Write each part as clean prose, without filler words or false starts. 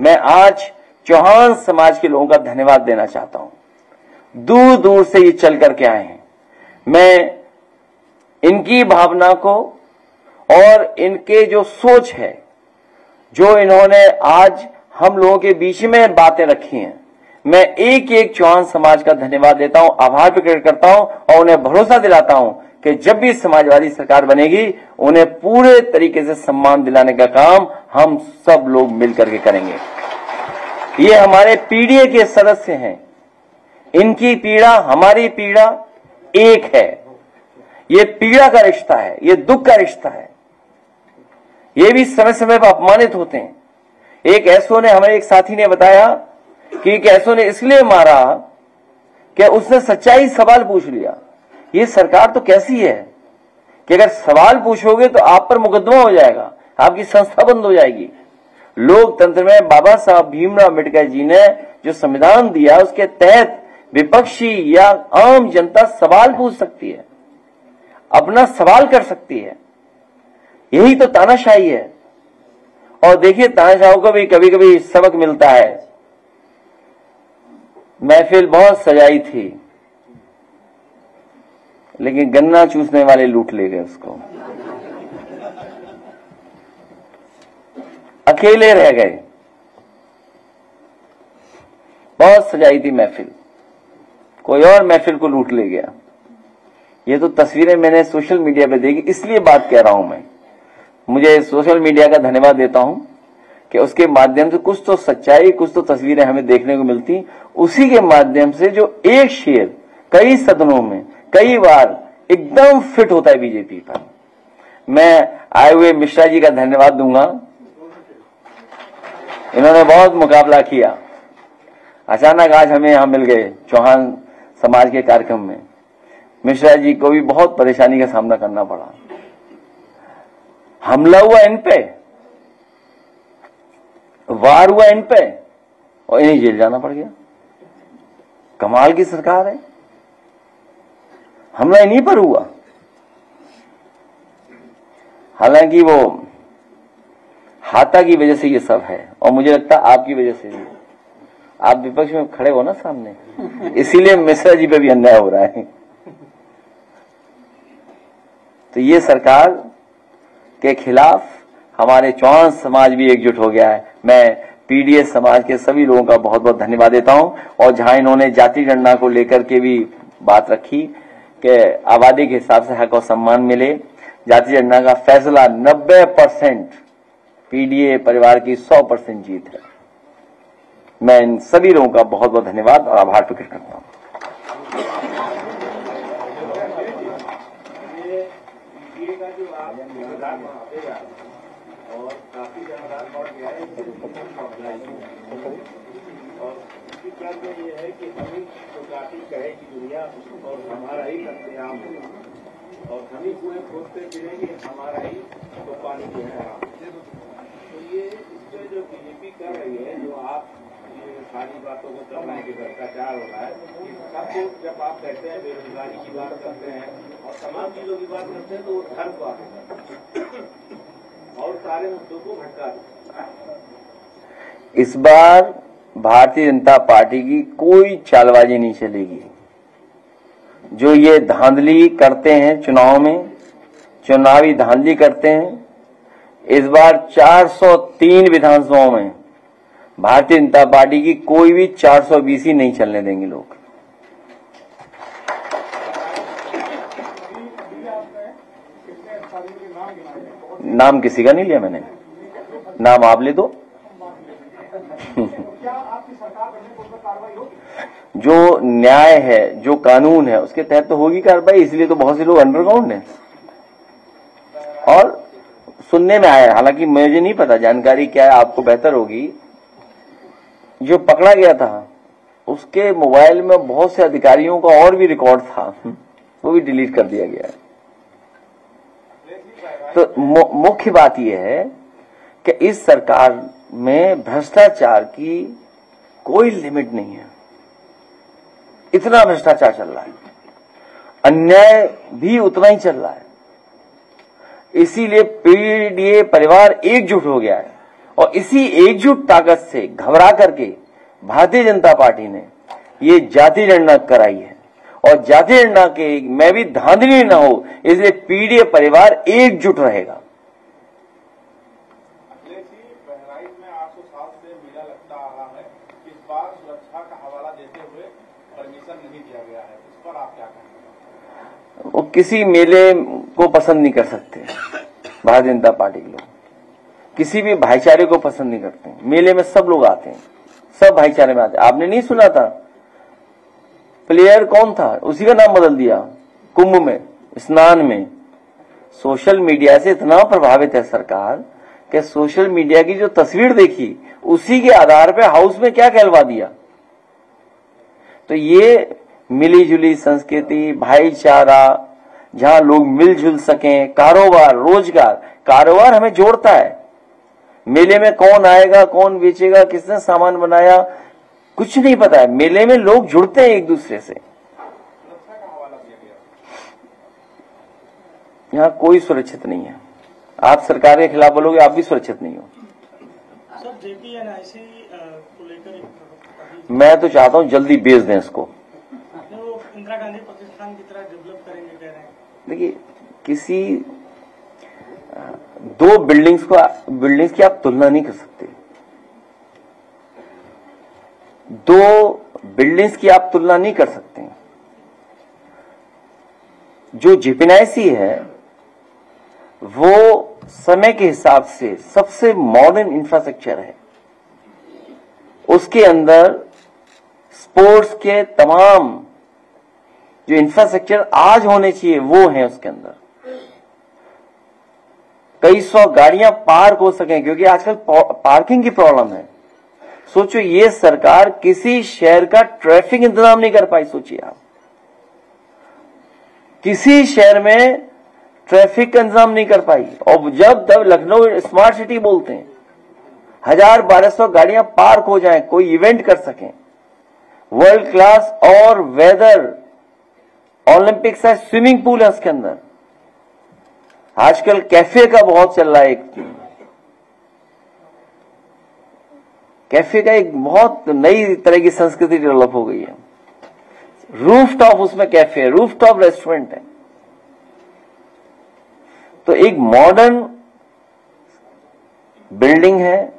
मैं आज चौहान समाज के लोगों का धन्यवाद देना चाहता हूं। दूर दूर से ये चल करके आए हैं। मैं इनकी भावना को और इनके जो सोच है, जो इन्होंने आज हम लोगों के बीच में बातें रखी हैं, मैं एक एक चौहान समाज का धन्यवाद देता हूं, आभार प्रकट करता हूं और उन्हें भरोसा दिलाता हूं कि जब भी समाजवादी सरकार बनेगी उन्हें पूरे तरीके से सम्मान दिलाने का काम हम सब लोग मिलकर के करेंगे। ये हमारे पीडीए के सदस्य हैं, इनकी पीड़ा हमारी पीड़ा एक है। ये पीड़ा का रिश्ता है, ये दुख का रिश्ता है। ये भी समय समय पर अपमानित होते हैं। एक एसओ ने, हमें एक साथी ने बताया कि एक एसओ ने इसलिए मारा कि उसने सच्चाई सवाल पूछ लिया। ये सरकार तो कैसी है कि अगर सवाल पूछोगे तो आप पर मुकदमा हो जाएगा, आपकी संस्था बंद हो जाएगी। लोकतंत्र में बाबा साहब भीमराव अम्बेडकर जी ने जो संविधान दिया उसके तहत विपक्षी या आम जनता सवाल पूछ सकती है, अपना सवाल कर सकती है। यही तो तानाशाही है। और देखिए, तानाशाहों को भी कभी कभी सबक मिलता है। महफिल बहुत सजाई थी, लेकिन गन्ना चूसने वाले लूट ले गए उसको, अकेले रह गए। बहुत सजाई थी महफिल, कोई और महफिल को लूट ले गया। ये तो तस्वीरें मैंने सोशल मीडिया पे देखी, इसलिए बात कह रहा हूं मैं। मुझे सोशल मीडिया का धन्यवाद देता हूं कि उसके माध्यम से कुछ तो सच्चाई, कुछ तो तस्वीरें हमें देखने को मिलती। उसी के माध्यम से जो एक शेर कई सदनों में कई बार एकदम फिट होता है बीजेपी पर। मैं आए हुए मिश्रा जी का धन्यवाद दूंगा। इन्होंने बहुत मुकाबला किया, अचानक आज हमें यहां मिल गए चौहान समाज के कार्यक्रम में। मिश्रा जी को भी बहुत परेशानी का सामना करना पड़ा। हमला हुआ इन पे, वार हुआ इन पे और इन्हें जेल जाना पड़ गया। कमाल की सरकार है। हमला इन्हीं पर हुआ, हालांकि वो हाथा की वजह से ये सब है और मुझे लगता है आपकी वजह से भी। आप विपक्ष में खड़े हो ना सामने, इसीलिए मिश्रा जी पे भी अन्याय हो रहा है। तो ये सरकार के खिलाफ हमारे चौहान समाज भी एकजुट हो गया है। मैं पीडीए समाज के सभी लोगों का बहुत बहुत धन्यवाद देता हूं। और जहां इन्होंने जाति गणना को लेकर के भी बात रखी कि आबादी के हिसाब से हक और सम्मान मिले, जाति गणना का फैसला 90% पीडीए परिवार की 100% जीत है। मैं इन सभी लोगों का बहुत बहुत धन्यवाद और आभार प्रकट करता हूं। और काफी ज्यादा बढ़ गया है और इसकी क्या ये है कि हम ही तो काफी कहे की दुनिया और हमारा ही कत्लेआम होगा और हम ही पूरे खोजते फिरेंगे, हमारा ही तो पानी जो है। तो ये इससे जो बीजेपी कर रही है, जो आप ये सारी बातों को कर रहे हैं कि भ्रष्टाचार हो रहा है, सबको जब आप कहते हैं बेरोजगारी की बात करते हैं और तमाम चीजों की बात करते हैं तो वो धर्म को आगे और सारे मुद्दों को भटका देते। इस बार भारतीय जनता पार्टी की कोई चालबाजी नहीं चलेगी। जो ये धांधली करते हैं चुनाव में, चुनावी धांधली करते हैं, इस बार 403 विधानसभाओं में भारतीय जनता पार्टी की कोई भी 420 ही नहीं चलने देंगे लोग। नाम किसी का नहीं लिया मैंने, नाम आप ले दो। जो न्याय है, जो कानून है, उसके तहत तो होगी कार्रवाई। इसलिए तो बहुत से लोग अंडरग्राउंड हैं। और सुनने में आया, हालांकि मुझे नहीं पता जानकारी क्या है, आपको बेहतर होगी, जो पकड़ा गया था उसके मोबाइल में बहुत से अधिकारियों का और भी रिकॉर्ड था, वो भी डिलीट कर दिया गया है। तो मुख्य बात यह है कि इस सरकार में भ्रष्टाचार की कोई लिमिट नहीं है। इतना भ्रष्टाचार चल रहा है, अन्याय भी उतना ही चल रहा है। इसीलिए पीडीए परिवार एकजुट हो गया है और इसी एकजुट ताकत से घबरा करके भारतीय जनता पार्टी ने ये जाति गणना कराई है, और जाति गणना के मैं भी धांधली ना हो इसलिए पीडीए परिवार एकजुट रहेगा। बहराइच में 800 साल से मेला लगता आ रहा है, इस बार सुरक्षा का हवाला देते हुए परमिशन नहीं दिया गया है, इस पर आप क्या कहेंगे? वो किसी मेले को पसंद नहीं कर सकते, भारतीय जनता पार्टी के लोग किसी भी भाईचारे को पसंद नहीं करते। मेले में सब लोग आते हैं, सब भाईचारे में आते हैं। आपने नहीं सुना था प्लेयर कौन था, उसी का नाम बदल दिया कुंभ में, स्नान में। सोशल मीडिया से इतना प्रभावित है सरकार कि सोशल मीडिया की जो तस्वीर देखी उसी के आधार पर हाउस में क्या कहलवा दिया। तो ये मिली जुली संस्कृति, भाईचारा, जहां लोग मिलजुल सकें, कारोबार, रोजगार, कारोबार हमें जोड़ता है। मेले में कौन आएगा, कौन बेचेगा, किसने सामान बनाया, कुछ नहीं पता है। मेले में लोग जुड़ते हैं एक दूसरे से। यहां कोई सुरक्षित नहीं है। आप सरकार के खिलाफ बोलोगे, आप भी सुरक्षित नहीं हो। सर, जेपीएनआईसी को लेकर मैं तो चाहता हूं जल्दी बेच दें इसको। वो इंदिरा गांधी प्रतिष्ठान की तरह डेवलप करेंगे कह रहे हैं। देखिए, किसी दो बिल्डिंग्स की आप तुलना नहीं कर सकते। दो बिल्डिंग्स की आप तुलना नहीं कर सकते। जो जेपीएनआईसी है वो समय के हिसाब से सबसे मॉडर्न इंफ्रास्ट्रक्चर है। उसके अंदर स्पोर्ट्स के तमाम जो इंफ्रास्ट्रक्चर आज होने चाहिए वो है उसके अंदर। कई सौ गाड़ियां पार्क हो सकें, क्योंकि आजकल पार्किंग की प्रॉब्लम है। सोचो, ये सरकार किसी शहर का ट्रैफिक इंतजाम नहीं कर पाई। सोचिए आप, किसी शहर में ट्रैफिक का इंतजाम नहीं कर पाई। और जब तब लखनऊ स्मार्ट सिटी बोलते हैं, 1000-1200 गाड़ियां पार्क हो जाएं, कोई इवेंट कर सकें, वर्ल्ड क्लास और वेदर ओलंपिक का स्विमिंग पूल है उसके अंदर। आजकल कैफे का बहुत चल रहा है। कैफे का एक बहुत नई तरह की संस्कृति डेवलप हो गई है। रूफ टॉप उसमें कैफे है, रूफ टॉप रेस्टोरेंट है। तो एक मॉडर्न बिल्डिंग है।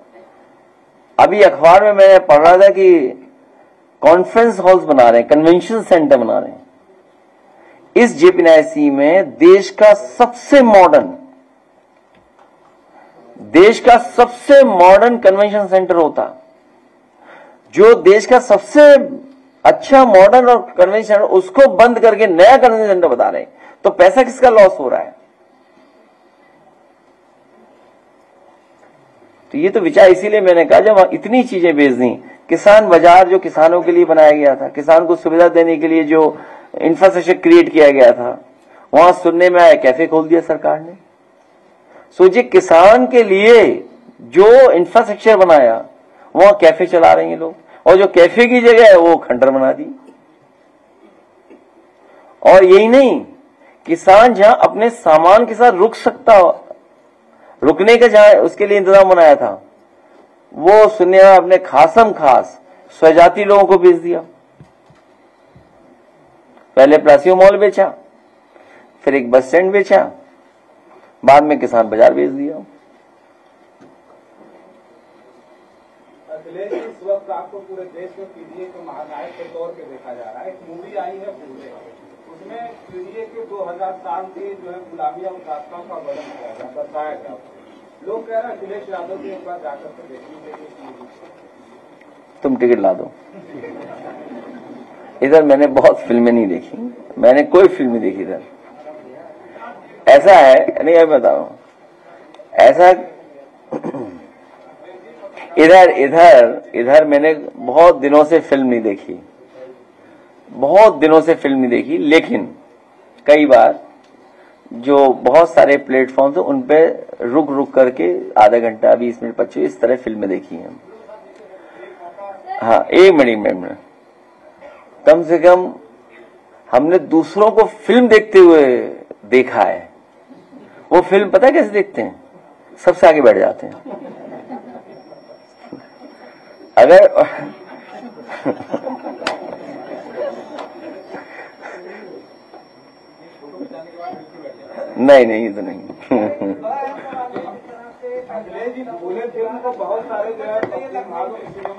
अभी अखबार में मैं पढ़ रहा था कि कॉन्फ्रेंस हॉल्स बना रहे हैं, कन्वेंशन सेंटर बना रहे हैं। इस जेपीएनआईसी में देश का सबसे मॉडर्न कन्वेंशन सेंटर होता। जो देश का सबसे अच्छा मॉडर्न और कन्वेंशन सेंटर, उसको बंद करके नया कन्वेंशन सेंटर बता रहे हैं। तो पैसा किसका लॉस हो रहा है? तो ये तो विचार, इसीलिए मैंने कहा जब इतनी चीजें बेच दी, किसान बाजार जो किसानों के लिए बनाया गया था, किसान को सुविधा देने के लिए जो इंफ्रास्ट्रक्चर क्रिएट किया गया था, वहां सुनने में आया कैफे खोल दिया सरकार ने। सोचिए, किसान के लिए जो इंफ्रास्ट्रक्चर बनाया वहां कैफे चला रहे हैं लोग, और जो कैफे की जगह है वो खंडर बना दी। और यही नहीं, किसान जहां अपने सामान के साथ रुक सकता, रुकने का जहां उसके लिए इंतजाम बनाया था, वो सुनने में अपने खासम खास स्वजाति लोगों को बेच दिया। पहले प्लासियो मॉल बेचा, फिर एक बस स्टैंड बेचा, बाद में किसान बाजार बेच दिया। अखिलेश, इस वक्त आपको पूरे देश में पीडीए को महानायक के तौर पे देखा जा रहा है। एक मूवी आई है पूरे, उसमें पीडीए के 2000 साल की जो है गुलामी और शासकों का वर्णन किया गया, दर्शाया गया। लोग कह रहे हैं अखिलेश यादव की एक बार जाकर के देखनी चाहिए। तुम टिकट ला दो। इधर मैंने बहुत फिल्में नहीं देखी, मैंने कोई फिल्म नहीं देखी इधर। ऐसा है, नहीं मैं बताऊं, ऐसा इधर मैंने बहुत दिनों से फिल्म नहीं देखी, लेकिन कई बार जो बहुत सारे प्लेटफॉर्म थे उन पे रुक करके आधा घंटा, 20 मिनट, 25 इस तरह फिल्में देखी हैं। हाँ, 1 मिनट कम से कम हमने दूसरों को फिल्म देखते हुए देखा है। वो फिल्म पता है कैसे देखते हैं? सबसे आगे बैठ जाते हैं। अगर नहीं नहीं, ये तो नहीं। अंग्रेजी बोले फिल्म को बहुत सारे जो है सिनेमा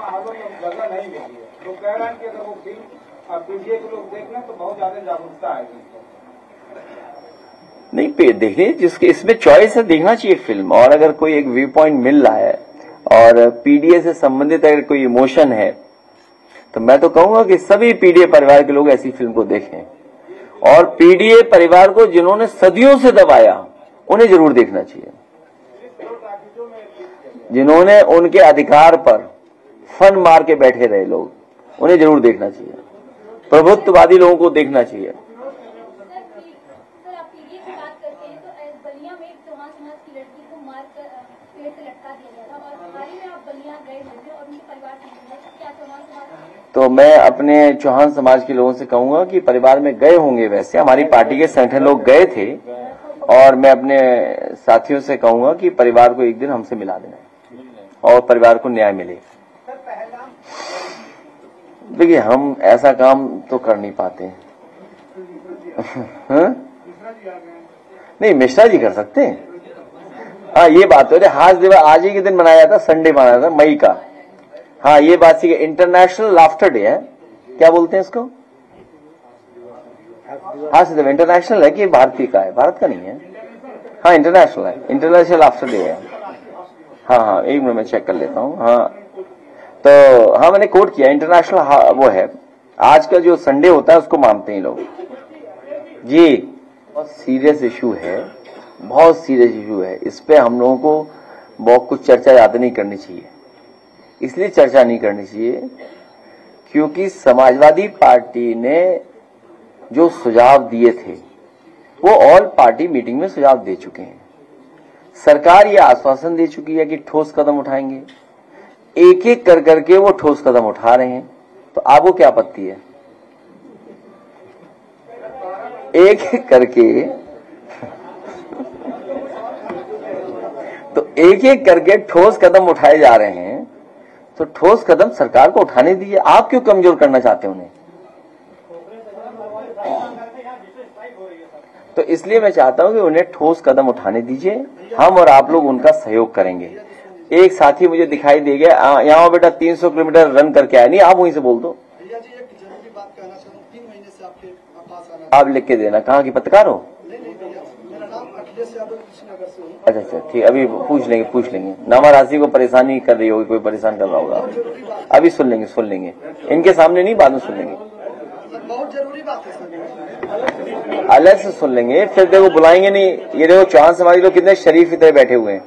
हालों में जगह नहीं मिली है, तो कह रहे हैं कि अगर वो फिल्म पीडीए के लोग देखना तो बहुत ज्यादा जागरूकता आएगी। नहीं पे देखिए, जिसके इसमें चॉइस है देखना चाहिए फिल्म, और अगर कोई एक व्यू पॉइंट मिल रहा है और पीडीए से संबंधित अगर कोई इमोशन है तो मैं तो कहूंगा कि सभी पीडीए परिवार के लोग ऐसी फिल्म को देखें, और पीडीए परिवार को जिन्होंने सदियों से दबाया उन्हें जरूर देखना चाहिए। जिन्होंने उनके अधिकार पर फन मार के बैठे रहे लोग, उन्हें जरूर देखना चाहिए। प्रभुत्ववादी लोगों को देखना चाहिए। सर, आप पीडीए की बात करते हैं तो बलिया में एक चौहान समाज की लड़की को मार कर पेड़ से लटका दिया गया था, और हाल ही में आप बलिया गए थे और उनके परिवार से मिले, क्या चौहान समाज? तो मैं अपने चौहान समाज के लोगों से कहूंगा कि परिवार में गए होंगे, वैसे हमारी पार्टी के संगठन लोग गए थे, और मैं अपने साथियों से कहूंगा कि परिवार को एक दिन हमसे मिला देना और परिवार को न्याय मिले। देखिए, हम ऐसा काम तो कर नहीं पाते हैं। नहीं, मिश्रा जी कर सकते हैं। हाँ, ये बात है। हास्य दिवस आज ही के दिन मनाया जाता, संडे मनाया था मई का। हाँ, ये बात ठीक है। इंटरनेशनल लाफ्टर डे है, क्या बोलते हैं इसको? हास्य दिवस इंटरनेशनल है कि भारतीय का है? भारत का नहीं है। हाँ, इंटरनेशनल है, इंटरनेशनल लाफ्टर डे है। हाँ, एक मिनट में चेक कर लेता हूँ। हाँ, तो हाँ, मैंने कोट किया, इंटरनेशनल वो है। आज का जो संडे होता है उसको मानते हैं लोग जी। बहुत सीरियस इशू है, बहुत सीरियस इशू है। इस पे हम लोगों को बहुत कुछ चर्चा ज्यादा नहीं करनी चाहिए। इसलिए चर्चा नहीं करनी चाहिए क्योंकि समाजवादी पार्टी ने जो सुझाव दिए थे वो ऑल पार्टी मीटिंग में सुझाव दे चुके हैं। सरकार ये आश्वासन दे चुकी है कि ठोस कदम उठाएंगे। एक एक कर करके वो ठोस कदम उठा रहे हैं, तो आपको क्या आपत्ति है? एक एक करके तो एक एक करके ठोस कदम उठाए जा रहे हैं, तो ठोस कदम सरकार को उठाने दीजिए। आप क्यों कमजोर करना चाहते हैं उन्हें? तो इसलिए मैं चाहता हूं कि उन्हें ठोस कदम उठाने दीजिए। हम और आप लोग उनका सहयोग करेंगे। एक साथी मुझे दिखाई दे गया, यहाँ बेटा 300 किलोमीटर रन करके आया। नहीं, आप वहीं से बोल दो। भैया जी, एक जरूरी बात कहना चाहता हूँ। 3 महीने से आपके पास आना। आप लिख के देना। कहाँ की पत्रकार हो? नहीं भैया, मेरा नाम अखिलेश यादव कृष्णनगर से हूँ। अच्छा, ठीक, अभी पूछ लेंगे। नामा राशि को परेशानी कर रही होगी, कोई परेशान कर रहा होगा। अभी सुन लेंगे। इनके सामने नहीं, बाद में सुन लेंगे। बहुत जरूरी बात है सर, अलग से सुन लेंगे। फिर देखो बुलाएंगे नहीं। ये देखो चौहान समाज लोग कितने शरीफ की तरह बैठे हुए हैं।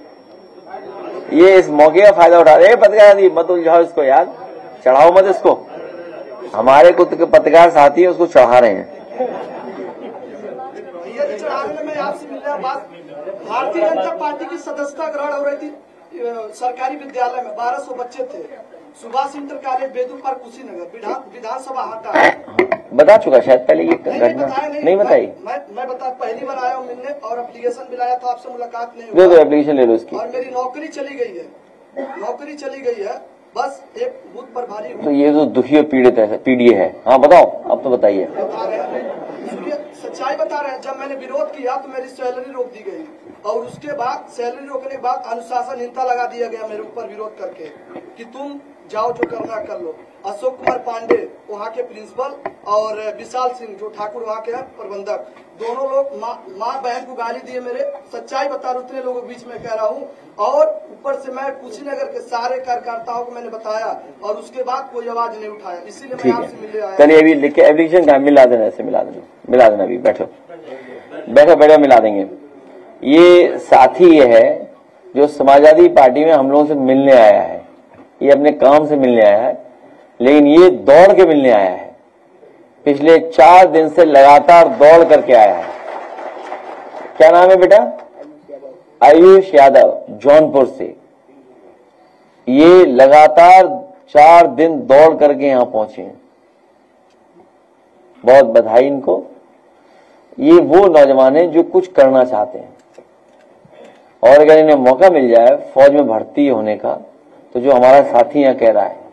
ये इस मौके का फायदा उठा रहे हैं। पत्रकार मत उलझाओ इसको यार, चढ़ाओ मत इसको। हमारे कुछ पत्रकार साथी है, उसको चढ़ा रहे हैं। भैया जी, चढ़ाने में मैं आपसे मिल रहा बात। भारतीय जनता पार्टी की सदस्यता ग्रहण हो रही थी सरकारी विद्यालय में। 1200 बच्चे थे। Subhash inter college Bedu park Kushinagar, विधानसभा हाटा। बता चुका शायद पहले ये घटना। नहीं बताई। मैं बता, पहली बार आया हूँ मिलने, और एप्लीकेशन भी लाया था, आपसे मुलाकात नहीं दे दो, एप्लीकेशन ले लो इसकी। और मेरी नौकरी चली गई है। बस एक बूथ प्रभारी तो ये जो दुखी और पीड़ित है, पीडीए है। हाँ बताओ, अब तो बताइए। बता रहे हैं, सच्चाई बता रहे हैं। जब मैंने विरोध किया तो मेरी सैलरी रोक दी गई, और उसके बाद सैलरी रोकने के बाद अनुशासनहीनता लगा दिया गया मेरे ऊपर विरोध करके कि तुम जाओ, जो करना कर लो। अशोक कुमार पांडे वहाँ के प्रिंसिपल और विशाल सिंह जो ठाकुर वहाँ के प्रबंधक, दोनों लोग माँ बहन को गाली दिए मेरे। सच्चाई बता रहे, उतने लोगों के बीच में कह रहा हूँ। और ऊपर से मैं कुशीनगर के सारे कार्यकर्ताओं को मैंने बताया, और उसके बाद कोई आवाज नहीं उठाया। इसीलिए मैं आपसे मिलने आया। चलिए अभी लिख के एप्लीकेशन का मिला देना, ऐसे मिला देना। अभी बैठो मिला देंगे। ये साथी ये है जो समाजवादी पार्टी में हम लोगों से मिलने आया है। ये अपने काम से मिलने आया है, लेकिन ये दौड़ के मिलने आया है। पिछले 4 दिन से लगातार दौड़ करके आया है। क्या नाम है बेटा? आयुष यादव, जौनपुर से। ये लगातार 4 दिन दौड़ करके यहां पहुंचे हैं। बहुत बधाई इनको। ये वो नौजवान हैं जो कुछ करना चाहते हैं, और अगर इन्हें मौका मिल जाए फौज में भर्ती होने का, तो जो हमारा साथी यहाँ कह रहा है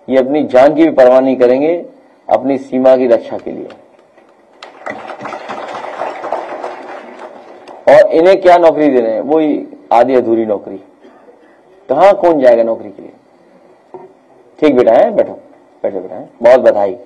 ये अपनी जान की भी परवाह नहीं करेंगे अपनी सीमा की रक्षा के लिए। और इन्हें क्या नौकरी दे रहे हैं? वही आधी अधूरी नौकरी। कहां कौन जाएगा नौकरी के लिए? ठीक बेटा है, बैठो, बैठो बेटा है, बहुत बधाई।